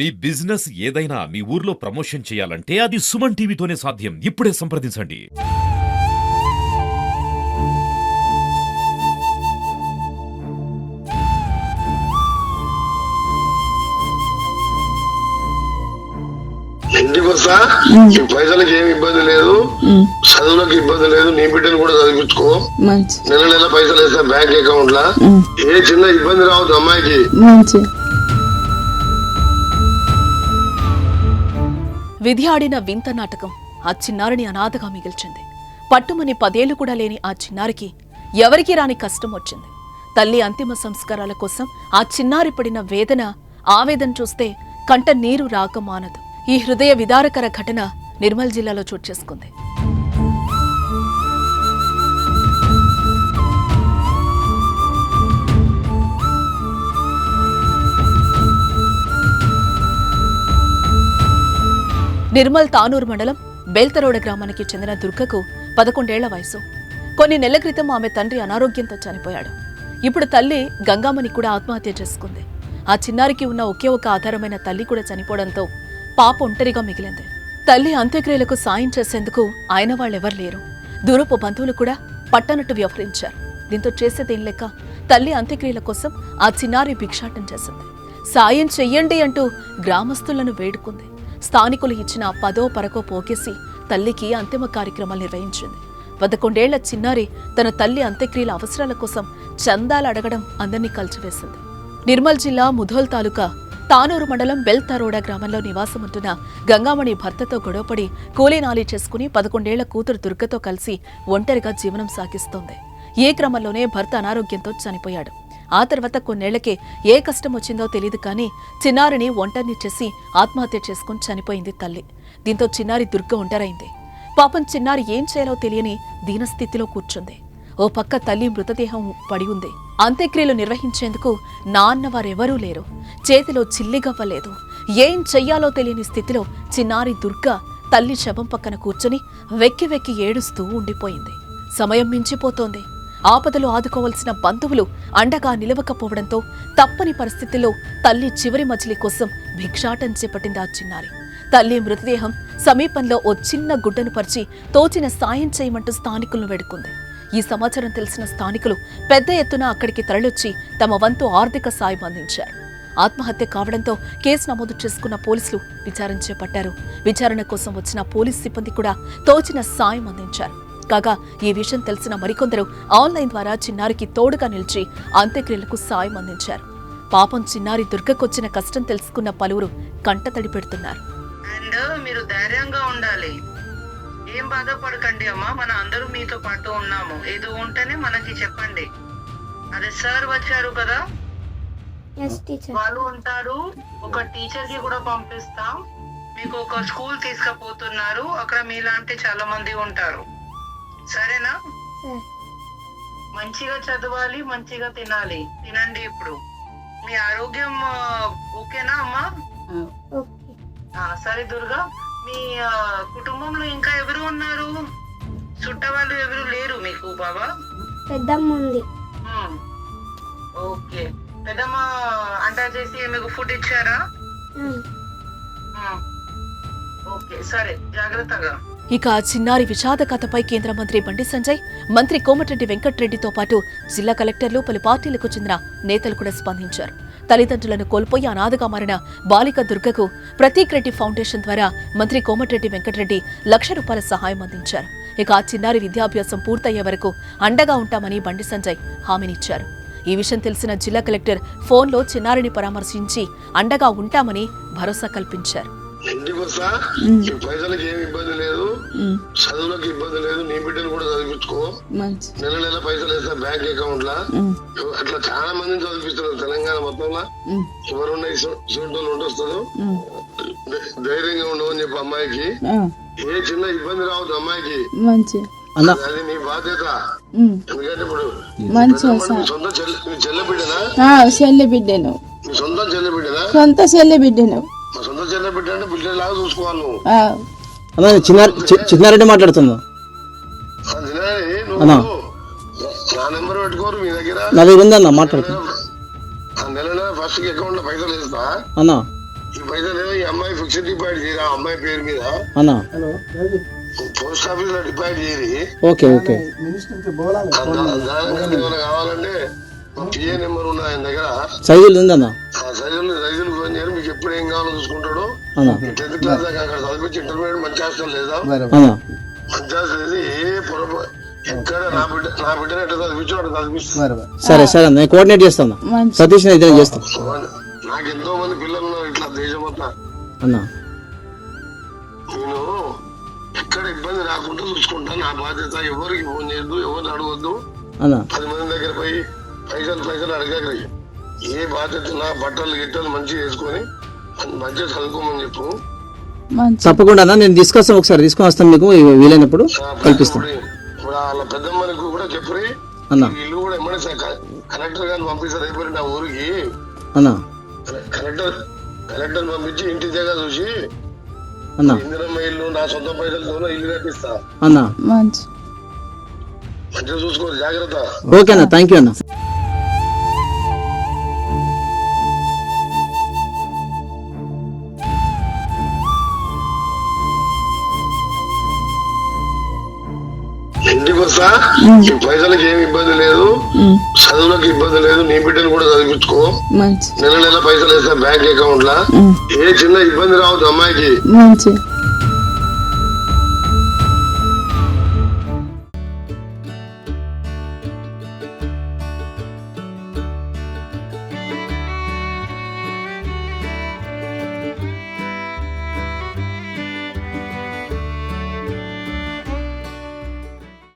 మీ business ఏదైనా మీ ఊర్లో promotion చేయాలంటే అది సుమన్ టీవీతోనే సాధ్యం. ఇప్పుడే సంప్రదించండి. ఇంటికి వస్తా ఈ పైసలకి ఏమి ఇబ్బంది లేదు, చదువులకు ఇబ్బంది లేదు. నీ బిడ్డను కూడా చదివించుకో. నెల నెల పైసలు వేస్తా బ్యాంక్ అకౌంట్ లా. ఏ చిన్న ఇబ్బంది రావద్దు అమ్మాయికి. విధి ఆడిన వింత నాటకం ఆ చిన్నారిని అనాథగా మిగిల్చింది. పట్టుమని 10 ఏళ్లు కూడా లేని ఆ చిన్నారికి ఎవరికి రాని కష్టం వచ్చింది. తల్లి అంతిమ సంస్కారాల కోసం ఆ చిన్నారి పడిన వేదన, ఆవేదన చూస్తే కంట నీరు రాక మానదు. ఈ హృదయ విదారకర ఘటన నిర్మల్ జిల్లాలో చోటు చేసుకుంది. నిర్మల్ తానూరు మండలం బేల్తరోడ గ్రామానికి చెందిన దుర్గకు 11 ఏళ్ల వయసు. కొన్ని నెలల క్రితం ఆమె తండ్రి అనారోగ్యంతో చనిపోయాడు. ఇప్పుడు తల్లి గంగామణి కూడా ఆత్మహత్య చేసుకుంది. ఆ చిన్నారికి ఉన్న ఒకే ఒక ఆధారమైన తల్లి కూడా చనిపోవడంతో పాప ఒంటరిగా మిగిలింది. తల్లి అంత్యక్రియలకు సాయం చేసేందుకు ఆయన వాళ్ళెవరు లేరు. దూరపు బంధువులు కూడా పట్టనట్టు వ్యవహరించారు. దీంతో చేసేదేం లేక తల్లి అంత్యక్రియల కోసం ఆ చిన్నారి భిక్షాటం చేసింది. సాయం చెయ్యండి అంటూ గ్రామస్తులను వేడుకుంది. స్థానికులు ఇచ్చిన 10ో పరకో పోగేసి తల్లికి అంతిమ కార్యక్రమాలు నిర్వహించింది. 11 ఏళ్ల చిన్నారి తన తల్లి అంత్యక్రియల అవసరాల కోసం చందాలు అడగడం అందరినీ కలిచివేసింది. నిర్మల్ జిల్లా ముధోల్ తాలూకా తానూరు మండలం బెల్తరోడా గ్రామంలో నివాసముంటున్న గంగామణి భర్తతో గొడవపడి కూలీనాలీ చేసుకుని 11 ఏళ్ల కూతురు దుర్గతో కలిసి ఒంటరిగా జీవనం సాగిస్తోంది. ఈ క్రమంలోనే భర్త అనారోగ్యంతో చనిపోయాడు. ఆ తర్వాత కొన్నేళ్లకే ఏ కష్టం వచ్చిందో తెలియదు కానీ చిన్నారిని ఒంటరిని చేసి ఆత్మహత్య చేసుకుని చనిపోయింది తల్లి. దీంతో చిన్నారి దుర్గ ఒంటరైంది. పాపం చిన్నారి ఏం చేయాలో తెలియని దీనస్థితిలో కూర్చుంది. ఓ పక్క తల్లి మృతదేహం పడి ఉంది. అంత్యక్రియలు నిర్వహించేందుకు నాన్నవారెవరూ లేరు. చేతిలో చిల్లిగవ్వలేదు. ఏం చెయ్యాలో తెలియని స్థితిలో చిన్నారి దుర్గ తల్లి శవం పక్కన కూర్చుని వెక్కి వెక్కి ఏడుస్తూ ఉండిపోయింది. సమయం మించిపోతోంది. ఆపదలో ఆదుకోవాల్సిన బంధువులు అండగా నిలవకపోవడంతో తప్పని పరిస్థితుల్లో తల్లి చివరి మజిలీ కోసం భిక్షాటం చేపట్టింది ఆ చిన్నారి. తల్లి మృతదేహం సమీపంలో ఓ చిన్న గుడ్డను పరిచి తోచిన సాయం చేయమంటూ స్థానికులను వేడుకుంది. ఈ సమాచారం తెలిసిన స్థానికులు పెద్ద ఎత్తున అక్కడికి తరలిొచ్చి తమ వంతు ఆర్థిక సాయం అందించారు. ఆత్మహత్య కావడంతో కేసు నమోదు చేసుకున్న పోలీసులు విచారణ చేపట్టారు. విచారణ కోసం వచ్చిన పోలీస్ సిబ్బంది కూడా తోచిన సాయం అందించారు. కాగా ఈ విషయం తెలిసిన మరికొందరు ఆన్లైన్ ద్వారా చిన్నారికి తోడుగా నిలిచి అంత్యక్రియలకు సాయం అందించారు. పాపం చిన్నారి దుర్గకొచ్చిన కష్టం తెలుసుకున్న పలువురు కంటతడి పెడుతున్నారు. అండ్ మీరు ధైర్యంగా ఉండాలి, ఏం బాధపడకండి అమ్మా, మన అందరూ మీతో పాటు ఉన్నాము. ఏదో ఉంటేనే మనకి చెప్పండి. అదే సార్ వచ్చారు కదా, వాళ్ళు ఉంటారు. ఒక టీచర్ కి కూడా పంపిస్తాం. మీకు ఒక స్కూల్ తీసుకుపోతున్నారు, అక్కడ మీలాంటి చాలా మంది ఉంటారు. సరేనా? మంచిగా చదవాలి, మంచిగా తినాలి. తినండి. ఇప్పుడు మీ ఆరోగ్యం ఓకేనా అమ్మా? సరే దుర్గా, మీ కుటుంబంలో ఇంకా ఎవరు ఉన్నారు? చుట్టవాళ్ళు ఎవరు లేరు మీకు? బాబా పెద్దమ్మ ఉంది. ఓకే, పెద్దమ్మ అంటా చేసి మీకు ఫుడ్ ఇచ్చారా? ఓకే, సరే, జాగ్రత్తగా. ఇక చిన్నారి విషాద కథపై కేంద్ర మంత్రి బండి సంజయ్, మంత్రి కోమటిరెడ్డి వెంకట్రెడ్డితో పాటు జిల్లా కలెక్టర్లు, పలు పార్టీలకు చెందిన నేతలు కూడా స్పందించారు. తల్లిదండ్రులను కోల్పోయి అనాథగా మారిన బాలిక దుర్గకు ప్రతీక్ రెడ్డి ఫౌండేషన్ ద్వారా మంత్రి కోమటిరెడ్డి వెంకట్రెడ్డి ₹1,00,000 సహాయం అందించారు. ఇక ఆ చిన్నారి విద్యాభ్యాసం పూర్తయ్యే వరకు అండగా ఉంటామని బండి సంజయ్ హామీనిచ్చారు. ఈ విషయం తెలిసిన జిల్లా కలెక్టర్ ఫోన్లో చిన్నారిని పరామర్శించి అండగా ఉంటామని భరోసా కల్పించారు. ఇంటికి వస్తా ఈ పైసలకి ఏమి ఇబ్బంది లేదు, చదువులకు ఇబ్బంది లేదు. నీ బిడ్డను కూడా చదివించుకో. నెల నెల పైసలు వేస్తా బ్యాంక్ అకౌంట్ లా. అట్లా చాలా మందిని చదివిస్తున్నారు తెలంగాణ మొత్తంలో. ఎవరున్నా ఇటువంటి ఉండొస్తారు. ధైర్యంగా ఉండవని చెప్పి అమ్మాయికి ఏ చిన్న ఇబ్బంది రావద్దు అమ్మాయికి. అది నీ బాధ్యత. ఎందుకంటే ఇప్పుడు సొంత చెల్లె బిడ్డనా? చెల్లె బిడ్డను. సొంత చెల్లె బిడ్డనా? సొంత చెల్లె బిడ్డను. సొంత చెల్లె బిడ్డ అంటే బిడ్డలాగా చూసుకోవాలి నువ్వు. చిన్నారెడ్డి మాట్లాడుతున్నా. నువ్వు నా నెంబర్ పెట్టుకోరు మీ దగ్గర. నా దగ్గర ఉందన్న మాట్లాడుతున్నా. నెల నెల ఫస్ట్ అకౌంట్ లో పైసలు వేస్తా అన్నా. ఈ పైసలు ఈ అమ్మాయి ఫిక్స్డ్ డిపాజిట్ చేయరా అమ్మాయి పేరు మీద అన్నా పోస్ట్ ఆఫీస్ లో డిపాజిట్ చేయరి. ఓకే ఓకే దానికి ఏమైనా కావాలంటే పిఏ నెంబర్ ఉన్న ఆయన దగ్గర సైజులు ఉందన్నా ఆ సైజులు ఫోన్ చేయరు. మీకు ఎప్పుడు ఏం కావాలో చూసుకుంటాడు. అన్నా 10th క్లాస్ దాకా అక్కడ చదివించి ఇంటర్మీడియట్ మంచి హాస్టల్ లేదా అన్నా మంచి హాస్టల్ లేదు. ఏ పొరపాటు ఎక్కడ నా బిడ్డను ఎట్లా చదివించాడు చదివిస్తాను. సరే సరే అన్న నేను కోఆర్డినేట్ చేస్తాను మంచి సతీష్ ఇద్దరు చేస్తాం నాకు ఎంతో మంది పిల్లలు ఉన్నారు ఇట్లా దేశం మొత్తం. అన్నా నేను ఎక్కడ ఇబ్బంది రాకుండా చూసుకుంటా. నా బాధ్యత. ఎవరికి ఫోన్ చేయొద్దు, ఎవరిని అడగొద్దు. అన్నా 10 మంది దగ్గర పోయి పైసలు అడగ. ఏ బాధ్యత నా బట్టలు గిట్టలు మంచిగా వేసుకొని మంచిగా చదువుకోమని చెప్పు. మంచి తప్పకుండా అన్న నేను తీసుకొస్తాను ఒకసారి తీసుకొని వస్తాను మీకు వీలైనప్పుడు కల్పిస్తాను ఇప్పుడు వాళ్ళ పెద్దమ్మనికి కూడా చెప్పి అన్నా ఇల్లు కూడా ఎమ్మడే కలెక్టర్ గారిని పంపిస్తారు. అయిపోయి నా ఊరికి అన్నా కలెక్టర్ పంపించి ఇంటి దగ్గర చూసి అన్నా ఇందిరమ్మ ఇల్లు నా సొంత పైసలతో ఇల్లు కట్టిస్తా. అన్నా మంచి మంచిగా చూసుకో, జాగ్రత్త. ఓకే అన్న థ్యాంక్ యూ అన్న ఇంటికి వస్తా. ఈ పైసలకి ఏమి ఇబ్బంది లేదు, చదువులకు ఇబ్బంది లేదు. నీ బిడ్డను కూడా చదివించుకో. మంచి నెల పైసలు వేస్తా బ్యాంక్ అకౌంట్ లా. ఏ చిన్న ఇబ్బంది రావద్దు అమ్మాయికి. మంచి